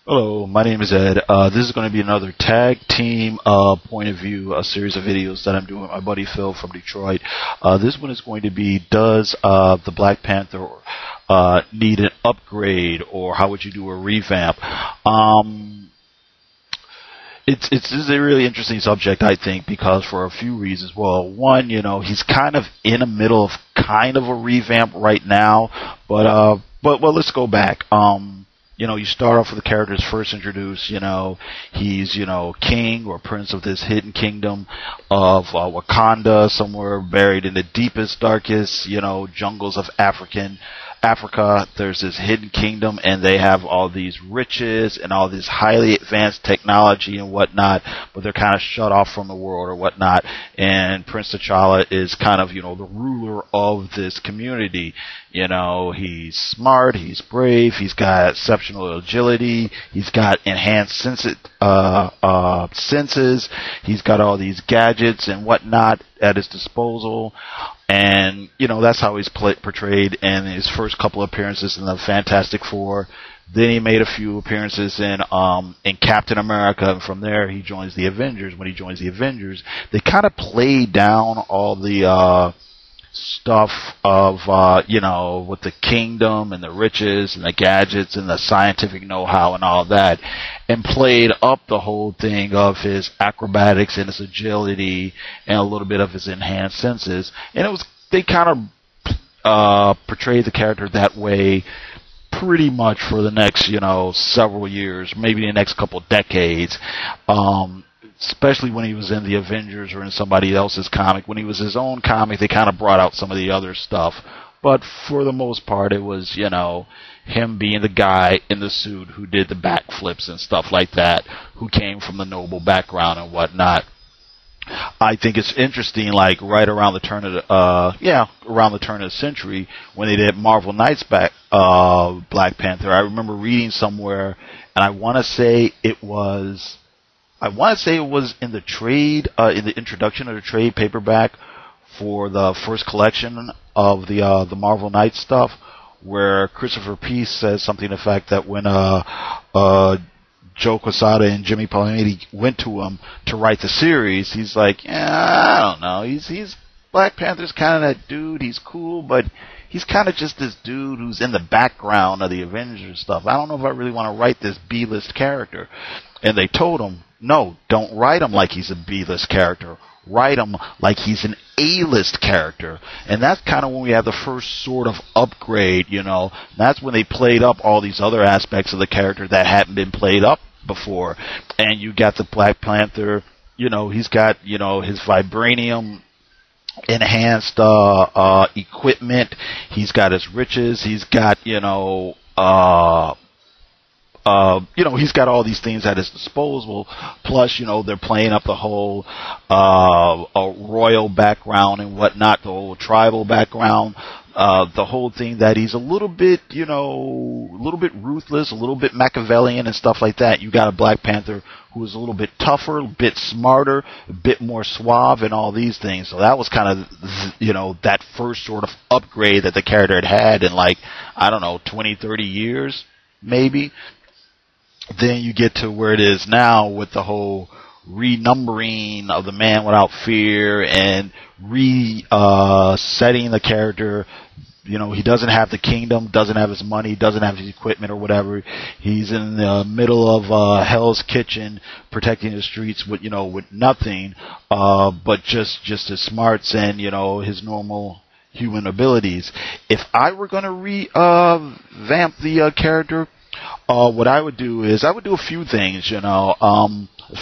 Hello, my name is Ed. This is going to be another tag team point of view, a series of videos that I'm doing with my buddy Phil from Detroit. This one is going to be, does the Black Panther need an upgrade, or how would you do a revamp? This is a really interesting subject, I think, because for a few reasons. Well, one, he's kind of in the middle of kind of a revamp right now, but let's go back. You start off with the characters first introduced, he's, king or prince of this hidden kingdom of Wakanda, somewhere buried in the deepest, darkest, jungles of Africa. There's this hidden kingdom, and they have all these riches and all this highly advanced technology and whatnot, but they're kind of shut off from the world or whatnot. And Prince T'Challa is kind of, the ruler of this community. He's smart, he's brave, he's got exceptional agility, he's got enhanced senses, he's got all these gadgets and whatnot at his disposal. And, that's how he's portrayed in his first couple of appearances in the Fantastic Four. Then he made a few appearances in Captain America, and from there he joins the Avengers. When he joins the Avengers, they kind of play down all the stuff of, with the kingdom and the riches and the gadgets and the scientific know-how and all that, and played up the whole thing of his acrobatics and his agility and a little bit of his enhanced senses. And they kind of portrayed the character that way pretty much for the next, several years, maybe the next couple decades. Especially when he was in the Avengers or in somebody else's comic. When he was his own comic, they kind of brought out some of the other stuff. But for the most part, it was, him being the guy in the suit who did the backflips and stuff like that, who came from the noble background and whatnot. I think it's interesting, like right around the turn of the century, when they did Marvel Knights Black Panther. I remember reading somewhere, and I want to say it was in the trade, in the introduction of the trade paperback for the first collection of the Marvel Knights stuff, where Christopher Peace says something to the fact that when Joe Quesada and Jimmy Palmiotti went to him to write the series, he's like, I don't know, he's Black Panther's kind of that dude, he's cool, but he's kind of just this dude who's in the background of the Avengers stuff. I don't know if I really want to write this B-list character. And they told him, no, don't write him like he's a B-list character. Write him like he's an A-list character. And that's kind of when we have the first sort of upgrade, That's when they played up all these other aspects of the character that hadn't been played up before. And you got the Black Panther, he's got, his vibranium enhanced equipment. He's got his riches. He's got, he's got all these things at his disposal. Plus, they're playing up the whole royal background and whatnot, the whole tribal background, the whole thing that he's a little bit, ruthless, a little bit Machiavellian and stuff like that. You got a Black Panther who is a little bit tougher, a bit smarter, a bit more suave, and all these things. So that was kind of, that first sort of upgrade that the character had in 20, 30 years, maybe. Then you get to where it is now with the whole renumbering of the Man Without Fear and setting the character. He doesn't have the kingdom, doesn't have his money, doesn't have his equipment or whatever. He's in the middle of Hell's Kitchen, protecting the streets with nothing, but just his smarts and his normal human abilities. If I were going to revamp the character, what I would do is I would do a few things, as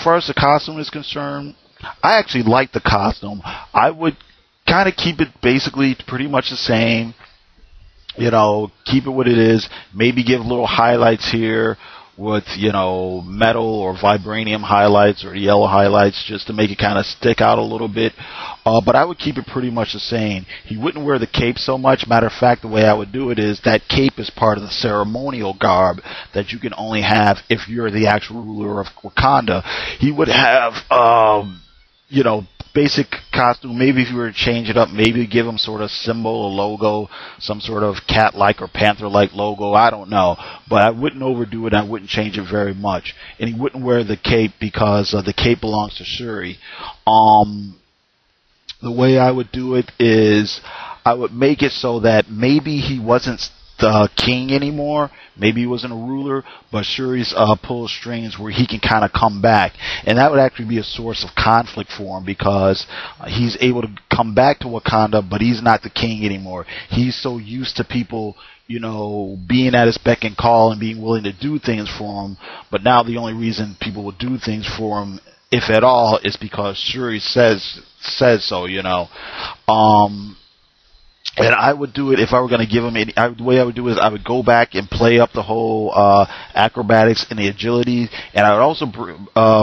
far as the costume is concerned, I actually like the costume. I would kind of keep it basically pretty much the same, keep it what it is, maybe give little highlights here with, metal or vibranium highlights or yellow highlights just to make it kind of stick out a little bit. But I would keep it pretty much the same. He wouldn't wear the cape so much. Matter of fact, the way I would do it is that cape is part of the ceremonial garb that you can only have if you're the actual ruler of Wakanda. He would have, basic costume. Maybe if you were to change it up, maybe give him sort of symbol or logo, some sort of cat-like or panther-like logo. I don't know, but I wouldn't overdo it. I wouldn't change it very much, and he wouldn't wear the cape because the cape belongs to Shuri. The way I would do it is I would make it so that maybe he wasn't the king anymore, maybe he wasn't a ruler, but Shuri's pulls strings where he can kind of come back, and that would actually be a source of conflict for him because he's able to come back to Wakanda, but he's not the king anymore. He's so used to people, you know, being at his beck and call and being willing to do things for him, but now the only reason people will do things for him, if at all, is because Shuri says so, you know. And I would do it if I were going to give him any. The way I would do it is I would go back and play up the whole acrobatics and the agility, and I would also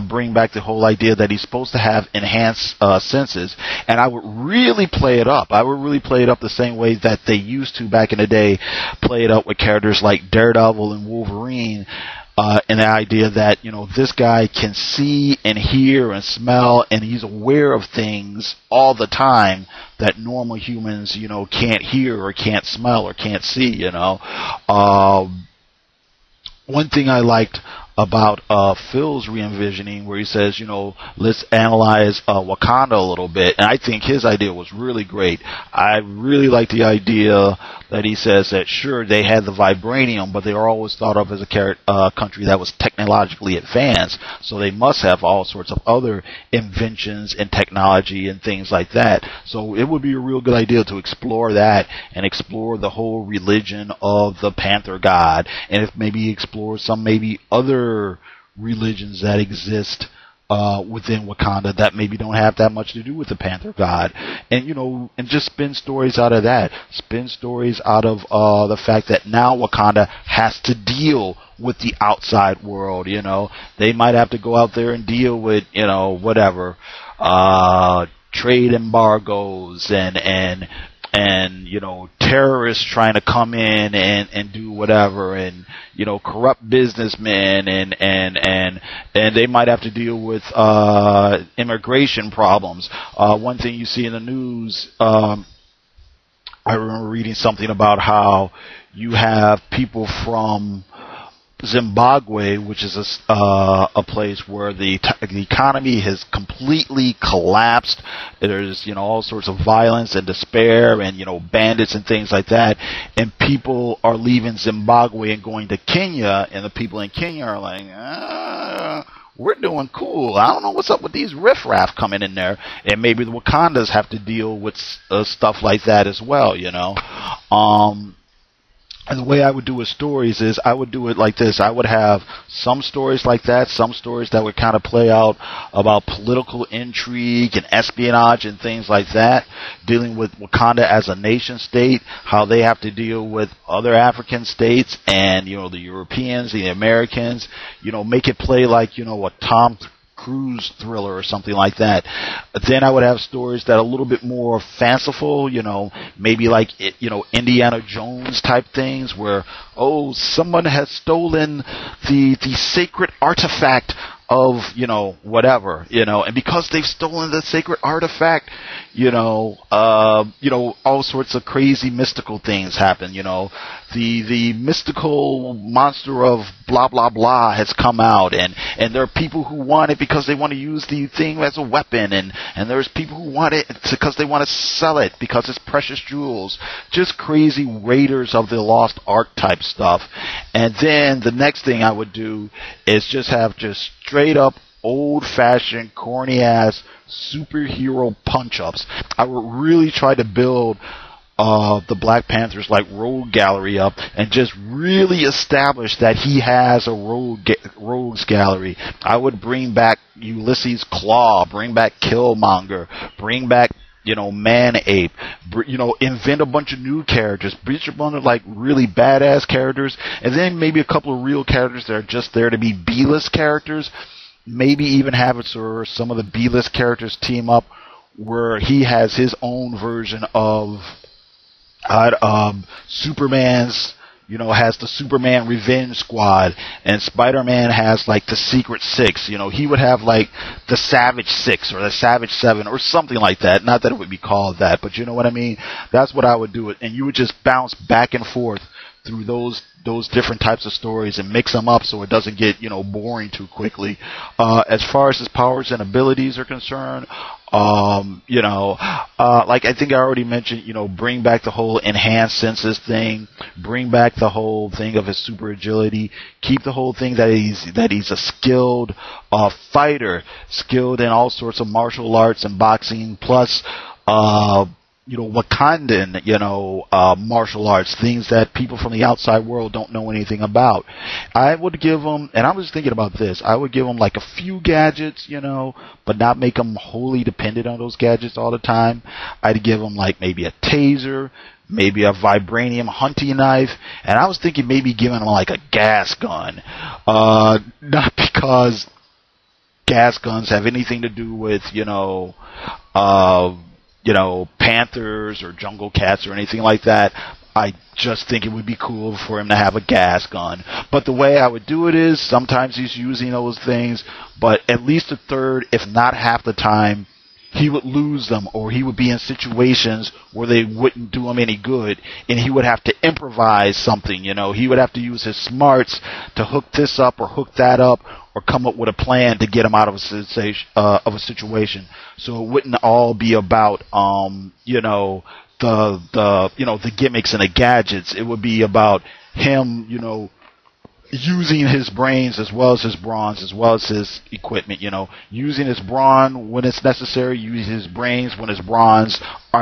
bring back the whole idea that he's supposed to have enhanced senses, and I would really play it up. I would really play it up the same way that they used to back in the day, play it up with characters like Daredevil and Wolverine. And the idea that, you know, this guy can see and hear and smell, and he's aware of things all the time that normal humans, you know, can't hear or can't smell or can't see, you know. One thing I liked about Phil's re-envisioning, where he says, you know, let's analyze Wakanda a little bit, and I think his idea was really great. I really like the idea that he says that sure, they had the vibranium, but they are always thought of as a country that was technologically advanced, so they must have all sorts of other inventions and technology and things like that. So it would be a real good idea to explore that and explore the whole religion of the Panther God, and if maybe explore some maybe other religions that exist within Wakanda that maybe don't have that much to do with the Panther God, and you know, and just spin stories out of that. Spin stories out of the fact that now Wakanda has to deal with the outside world. You know, they might have to go out there and deal with, you know, whatever trade embargoes and you know, terrorists trying to come in and do whatever, and you know, corrupt businessmen, and they might have to deal with immigration problems. One thing you see in the news, I remember reading something about how you have people from Zimbabwe, which is a place where the economy has completely collapsed. There's, you know, all sorts of violence and despair and, you know, bandits and things like that. And people are leaving Zimbabwe and going to Kenya, and the people in Kenya are like, we're doing cool. I don't know what's up with these riffraff coming in there. And maybe the Wakandas have to deal with stuff like that as well, you know. And the way I would do with stories is I would do it like this. I would have some stories like that, some stories that would kind of play out about political intrigue and espionage and things like that, dealing with Wakanda as a nation state, how they have to deal with other African states and, you know, the Europeans, the Americans, you know, make it play like, you know, a Tom Cruise thriller or something like that. Then I would have stories that are a little bit more fanciful, you know, maybe like, you know, Indiana Jones type things where, oh, someone has stolen the sacred artifact of, you know, whatever, you know, and because they've stolen the sacred artifact, you know, all sorts of crazy mystical things happen, you know. The mystical monster of blah blah blah has come out, and there are people who want it because they want to use the thing as a weapon, and there's people who want it because they want to sell it because it's precious jewels. Just crazy Raiders of the Lost Ark type stuff. And then the next thing I would do is just have just straight up old-fashioned, corny-ass superhero punch-ups. I would really try to build the Black Panther's like rogue gallery up and just really establish that he has a rogues gallery. I would bring back Ulysses Claw, bring back Killmonger, bring back, you know, Man-Ape, you know, invent a bunch of new characters, bring a bunch of like really badass characters, and then maybe a couple of real characters that are just there to be B-list characters. Maybe even have it so some of the B-list characters team up where he has his own version of Superman's, has the Superman Revenge Squad, and Spider-Man has like the Secret Six. He would have like the Savage Six or the Savage Seven or something like that. Not that it would be called that, but you know what I mean? That's what I would do it. And you would just bounce back and forth through those different types of stories and mix them up so it doesn't get boring too quickly. As far as his powers and abilities are concerned, like I think I already mentioned, bring back the whole enhanced senses thing, bring back the whole thing of his super agility, keep the whole thing that he's a skilled fighter, skilled in all sorts of martial arts and boxing, plus Wakandan, martial arts, things that people from the outside world don't know anything about. I would give them, and I was thinking about this, I would give them like a few gadgets, but not make them wholly dependent on those gadgets all the time. I'd give them like maybe a taser, maybe a vibranium hunting knife, and I was thinking maybe giving them like a gas gun. Not because gas guns have anything to do with, Panthers or jungle cats or anything like that. I just think it would be cool for him to have a gas gun. But the way I would do it is sometimes he's using those things, but at least a third, if not half the time, he would lose them, or he would be in situations where they wouldn't do him any good, and he would have to improvise something. He would have to use his smarts to hook this up or hook that up, or come up with a plan to get him out of a situation. So it wouldn't all be about the gimmicks and the gadgets. It would be about him using his brains as well as his brawns, as well as his equipment, using his brawn when it's necessary, using his brains when his brawns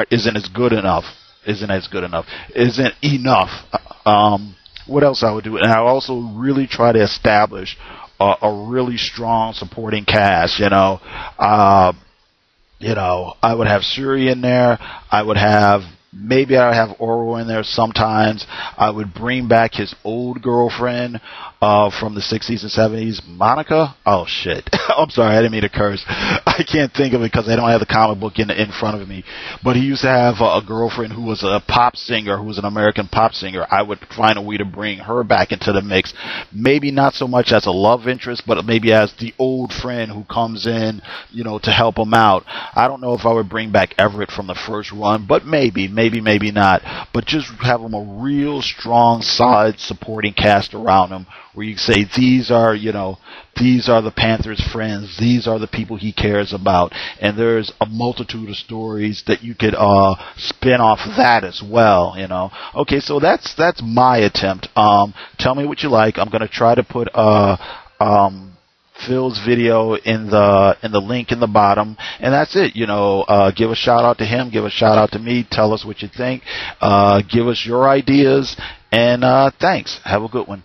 isn't enough. What else I would do? And I also really try to establish a really strong supporting cast, I would have Shuri in there. Maybe I would have Oro in there sometimes. I would bring back his old girlfriend from the 60s and 70s, Monica. Oh, shit. I'm sorry, I didn't mean to curse. I can't think of it because I don't have the comic book in front of me. But he used to have a girlfriend who was a pop singer, who was an American pop singer. I would find a way to bring her back into the mix. Maybe not so much as a love interest, but maybe as the old friend who comes in, to help him out. I don't know if I would bring back Everett from the first run, but maybe not. But just have him a real strong, solid supporting cast around him, where you say these are the Panther's friends, these are the people he cares about, and there's a multitude of stories that you could spin off of that as well. Okay, so that's my attempt. Tell me what you like. I'm gonna try to put Phil's video in the link in the bottom, and that's it. Give a shout out to him, give a shout out to me, tell us what you think, give us your ideas, and thanks. Have a good one.